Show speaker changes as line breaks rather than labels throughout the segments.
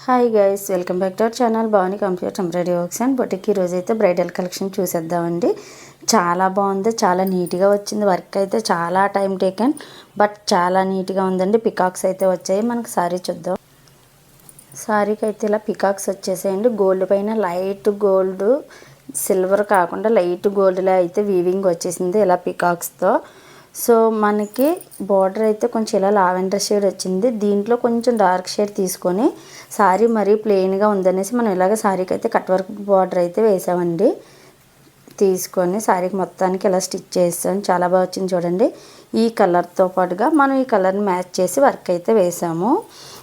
Hi guys, welcome back to our channel Bhavani computer embroidery works and boutique. ఈరోజు అయితే bridal collection చూసేద్దామండి. చాలా బాగుంది, చాలా నీట్గా వచ్చింది. వర్క్ అయితే చాలా టైం టేకెన్, బట్ చాలా నీట్గా ఉందండి. పికాక్స్ అయితే వచ్చాయి. మనకు సారీ చూద్దాం. సారీకి అయితే ఇలా పికాక్స్ వచ్చేసాయండి. గోల్డ్ పైన లైట్ గోల్డ్, సిల్వర్ కాకుండా లైట్ గోల్డ్లా అయితే వీవింగ్ వచ్చేసింది ఇలా పికాక్స్తో. సో మనకి బార్డర్ అయితే కొంచెం ఇలా లావెండర్ షేడ్ వచ్చింది. దీంట్లో కొంచెం డార్క్ షేడ్ తీసుకొని సారీ మరీ ప్లెయిన్గా ఉందనేసి మనం ఇలాగ సారీకి అయితే కట్ వర్క్ బార్డర్ అయితే వేసామండి. తీసుకొని సారీకి మొత్తానికి ఇలా స్టిచ్ చేస్తాం. చాలా బాగా వచ్చింది చూడండి. ఈ కలర్తో పాటుగా మనం ఈ కలర్ని మ్యాచ్ చేసి వర్క్ అయితే వేసాము.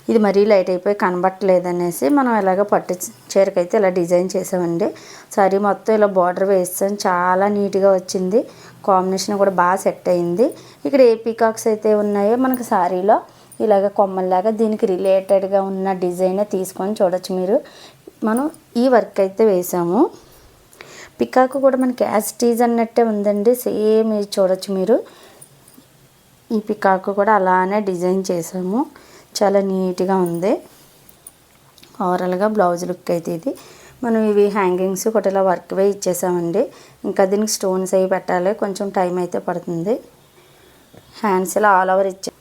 ఇది మరీ లైట్ అయిపోయి కనబట్టలేదనేసి మనం ఇలాగ పట్టు చీరకైతే ఇలా డిజైన్ చేసామండి. సారీ మొత్తం ఇలా బార్డర్ వేస్తాం. చాలా నీట్గా వచ్చింది. కాంబినేషన్ కూడా బాగా సెట్ అయింది. ఇక్కడ ఏ పీకాక్స్ అయితే ఉన్నాయో మనకి సారీలో ఇలాగ కొమ్మల్లాగా దీనికి రిలేటెడ్గా ఉన్న డిజైన్ తీసుకొని చూడొచ్చు మీరు. మనం ఈ వర్క్ అయితే వేసాము. పికాక్ కూడా మనకి యాజ్ టీజ్ అన్నట్టే ఉందండి. సేమ్ ఇది చూడొచ్చు మీరు. ఈ పికాక్ కూడా అలానే డిజైన్ చేసాము. చాలా నీట్గా ఉంది. ఓవరాల్గా బ్లౌజ్ లుక్ అయితే ఇది. మనం ఇవి హ్యాంగింగ్స్ కూడా ఇలా వర్క్ వే ఇచ్చేసామండి. ఇంకా దీనికి స్టోన్స్ అవి పెట్టాలి, కొంచెం టైం అయితే పడుతుంది. హ్యాండ్స్ ఇలా ఆల్ ఓవర్ ఇచ్చే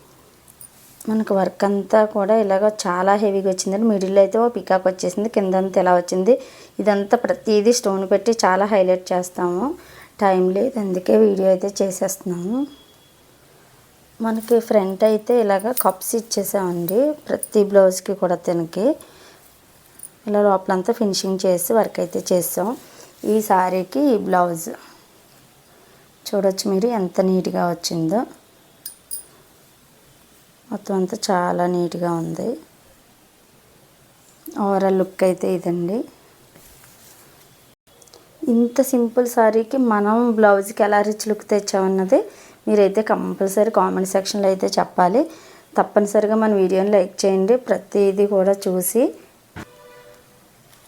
మనకు వర్క్ అంతా కూడా ఇలాగ చాలా హెవీగా వచ్చిందండి. మిడిల్లో అయితే ఓ పికాక్ వచ్చేసింది, కిందంతా ఇలా వచ్చింది. ఇదంతా ప్రతిదీ స్టోన్ పెట్టి చాలా హైలైట్ చేస్తాము. టైం లేదు, అందుకే వీడియో అయితే చేసేస్తున్నాము. మనకి ఫ్రంట్ అయితే ఇలాగ కప్స్ ఇచ్చేసామండి ప్రతి బ్లౌజ్కి కూడా. దీనికి ఇలా లోపలంతా ఫినిషింగ్ చేసి వర్క్ అయితే చేస్తాం. ఈ సారీకి ఈ బ్లౌజ్ చూడొచ్చు మీరు ఎంత నీట్గా వచ్చిందో. మొత్తం అంతా చాలా నీట్గా ఉంది. ఓవరాల్ లుక్ అయితే ఇదండి. ఇంత సింపుల్ సారీకి మనం బ్లౌజ్కి ఎలా రిచ్ లుక్ తెచ్చామన్నది మీరైతే కంపల్సరీ కామెంట్ సెక్షన్లో అయితే చెప్పాలి. తప్పనిసరిగా మన వీడియోని లైక్ చేయండి. ప్రతిదీ కూడా చూసి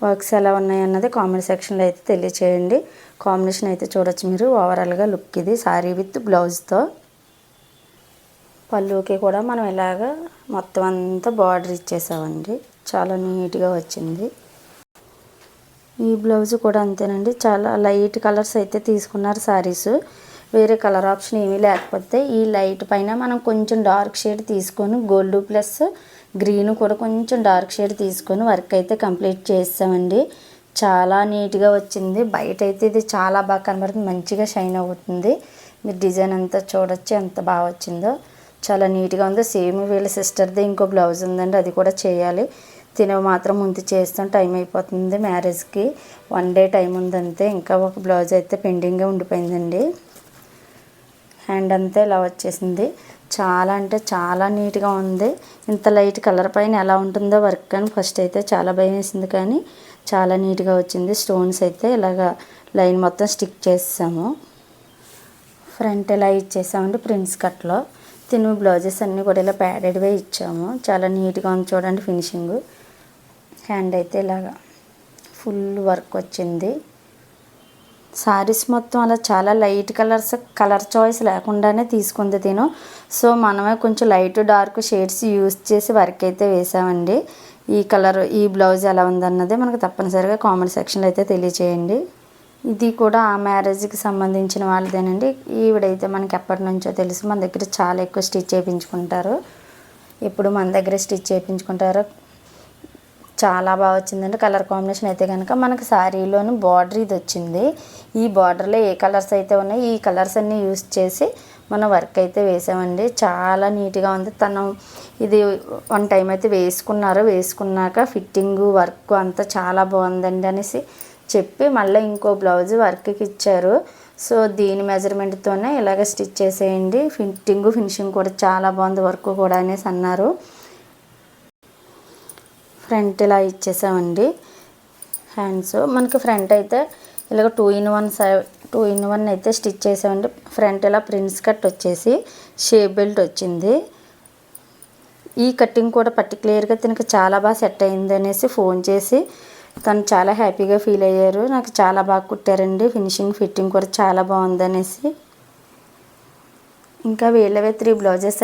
వర్క్స్ ఎలా ఉన్నాయన్నది కామెంట్ సెక్షన్లో అయితే తెలియచేయండి. కాంబినేషన్ అయితే చూడొచ్చు మీరు. ఓవరాల్గా లుక్ ఇది సారీ విత్ బ్లౌజ్తో. పళ్ళుకి కూడా మనం ఇలాగ మొత్తం అంతా బార్డర్ ఇచ్చేసామండి. చాలా నీట్గా వచ్చింది. ఈ బ్లౌజ్ కూడా అంతేనండి. చాలా లైట్ కలర్స్ అయితే తీసుకున్నారు సారీస్. వేరే కలర్ ఆప్షన్ ఏమీ లేకపోతే ఈ లైట్ పైన మనం కొంచెం డార్క్ షేడ్ తీసుకొని గోల్డ్ ప్లస్ గ్రీన్ కూడా కొంచెం డార్క్ షేడ్ తీసుకొని వర్క్ అయితే కంప్లీట్ చేసామండి. చాలా నీట్గా వచ్చింది. బయట అయితే ఇది చాలా బాగా కనబడుతుంది, మంచిగా షైన్ అవుతుంది. మీరు డిజైన్ అంతా చూడొచ్చు ఎంత బాగా వచ్చిందో. చాలా నీట్గా ఉంది. సేమ్ వీళ్ళ సిస్టర్ది ఇంకో బ్లౌజ్ ఉందండి, అది కూడా చేయాలి. తినవి మాత్రం ముందు చేస్తాం, టైం అయిపోతుంది. మ్యారేజ్కి 1 డే టైం ఉందంతే. ఇంకా ఒక బ్లౌజ్ అయితే పెండింగ్గా ఉండిపోయిందండి. హ్యాండ్ అంతా ఇలా వచ్చేసింది. చాలా అంటే చాలా నీట్గా ఉంది. ఇంత లైట్ కలర్ పైన ఎలా ఉంటుందో వర్క్ అని ఫస్ట్ అయితే చాలా భయం వేసింది, కానీ చాలా నీట్గా వచ్చింది. స్టోన్స్ అయితే ఇలాగా లైన్ మొత్తం స్టిక్ చేసాము. ఫ్రంట్ ఇలా ఇచ్చేసామండి ప్రిన్స్ కట్లో. తిను బ్లౌజెస్ అన్నీ కూడా ఇలా ప్యాడెడ్వే ఇచ్చాము. చాలా నీట్గా ఉంది చూడండి ఫినిషింగ్. హ్యాండ్ అయితే ఇలాగా ఫుల్ వర్క్ వచ్చింది. సారీస్ మొత్తం అలా చాలా లైట్ కలర్స్, కలర్ చాయిస్ లేకుండానే తీసుకుంది తిను. సో మనమే కొంచెం లైట్ డార్క్ షేడ్స్ యూస్ చేసి వర్క్ అయితే వేసామండి. ఈ కలర్ ఈ బ్లౌజ్ ఎలా ఉందన్నది మనకు తప్పనిసరిగా కామెంట్ సెక్షన్లో అయితే తెలియచేయండి. ఇది కూడా ఆ మ్యారేజ్కి సంబంధించిన వాళ్ళదేనండి. ఈవిడైతే మనకి ఎప్పటి నుంచో తెలుసు, మన దగ్గర చాలా ఎక్కువ స్టిచ్ చేయించుకుంటారు. ఎప్పుడు మన దగ్గర స్టిచ్ చేయించుకుంటారు. చాలా బాగా వచ్చిందండి. కలర్ కాంబినేషన్ అయితే కనుక మనకి శారీలోని బార్డర్ ఇది వచ్చింది. ఈ బార్డర్లో ఏ కలర్స్ అయితే ఉన్నాయో ఈ కలర్స్ అన్నీ యూస్ చేసి మనం వర్క్ అయితే వేసామండి. చాలా నీట్గా ఉంది. తను ఇది 1 టైం అయితే వేసుకున్నాక ఫిట్టింగు వర్క్ అంతా చాలా బాగుందండి అనేసి చెప్పి మళ్ళీ ఇంకో బ్లౌజ్ వర్క్కి ఇచ్చారు. సో దీని మెజర్మెంట్తోనే ఇలాగ స్టిచ్ చేసేయండి, ఫినిషింగ్ కూడా చాలా బాగుంది వర్క్ కూడా అనేసి అన్నారు. ఫ్రంట్ ఇలా ఇచ్చేసామండి. హ్యాండ్స్ మనకి ఫ్రంట్ అయితే ఇలాగ 2 in 1 అయితే స్టిచ్ చేసామండి. ఫ్రంట్ ఇలా ప్రిన్స్ కట్ వచ్చేసి షేప్ బెల్ట్ వచ్చింది. ఈ కటింగ్ కూడా పర్టికులర్గా తనకి చాలా బాగా సెట్ అయింది అనేసి ఫోన్ చేసి తను చాలా హ్యాపీగా ఫీల్ అయ్యారు. నాకు చాలా బాగా కుట్టారండి, ఫిట్టింగ్ కూడా చాలా బాగుంది అనేసి. ఇంకా వీళ్ళవే 3 బ్లౌజెస్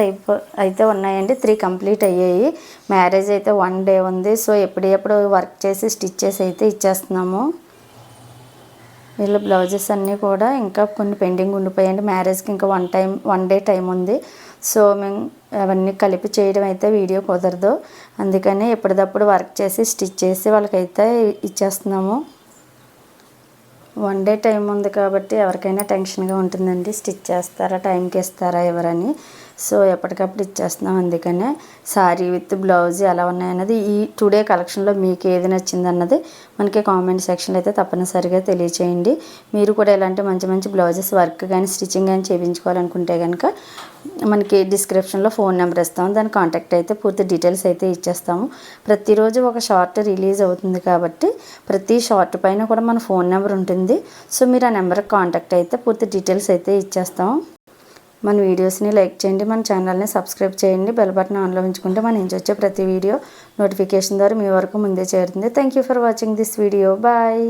అయితే ఉన్నాయండి. 3 కంప్లీట్ అయ్యాయి. మ్యారేజ్ అయితే 1 డే ఉంది. సో ఎప్పుడెప్పుడు వర్క్ చేసి స్టిచ్ చేసి అయితే ఇచ్చేస్తున్నాము. వీళ్ళ బ్లౌజెస్ అన్నీ కూడా ఇంకా కొన్ని పెండింగ్ ఉండిపోయాయండి. మ్యారేజ్కి ఇంకా 1 డే టైం ఉంది. సో మేము అవన్నీ కలిపి చేయడం అయితే వీడియో కుదరదు. అందుకని ఎప్పటికప్పుడు వర్క్ చేసి స్టిచ్ చేసి వాళ్ళకైతే ఇచ్చేస్తున్నాము. 1 డే టైం ఉంది కాబట్టి ఎవరికైనా టెన్షన్గా ఉంటుందండి. స్టిచ్ చేస్తారా, టైంకి ఇస్తారా ఎవరని. సో ఎప్పటికప్పుడు ఇచ్చేస్తున్నాం. అందుకనే శారీ విత్ బ్లౌజ్ ఎలా ఉన్నాయన్నది ఈ టుడే కలెక్షన్లో మీకు ఏది నచ్చింది అన్నది మనకి కామెంట్ సెక్షన్లో అయితే తప్పనిసరిగా తెలియచేయండి. మీరు కూడా ఇలాంటి మంచి మంచి బ్లౌజెస్ వర్క్ కానీ స్టిచ్చింగ్ కానీ చేయించుకోవాలనుకుంటే కనుక మనకి డిస్క్రిప్షన్లో ఫోన్ నెంబర్ ఇస్తాము. దాని కాంటాక్ట్ అయితే పూర్తి డీటెయిల్స్ అయితే ఇచ్చేస్తాము. ప్రతిరోజు ఒక షార్ట్ రిలీజ్ అవుతుంది కాబట్టి ప్రతి షార్ట్ పైన కూడా మన ఫోన్ నెంబర్ ఉంటుంది. సో మీరు ఆ నెంబర్కి కాంటాక్ట్ అయితే పూర్తి డీటెయిల్స్ అయితే ఇచ్చేస్తాము. మన వీడియోస్ని లైక్ చేయండి, మన ఛానల్ని సబ్స్క్రైబ్ చేయండి, బెల్ బటన్ ఆన్లో ఉంచుకుంటే మన నుంచి వచ్చే ప్రతి వీడియో నోటిఫికేషన్ ద్వారా మీ వరకు ముందే చేరుతుంది. Thank you for watching this video. Bye.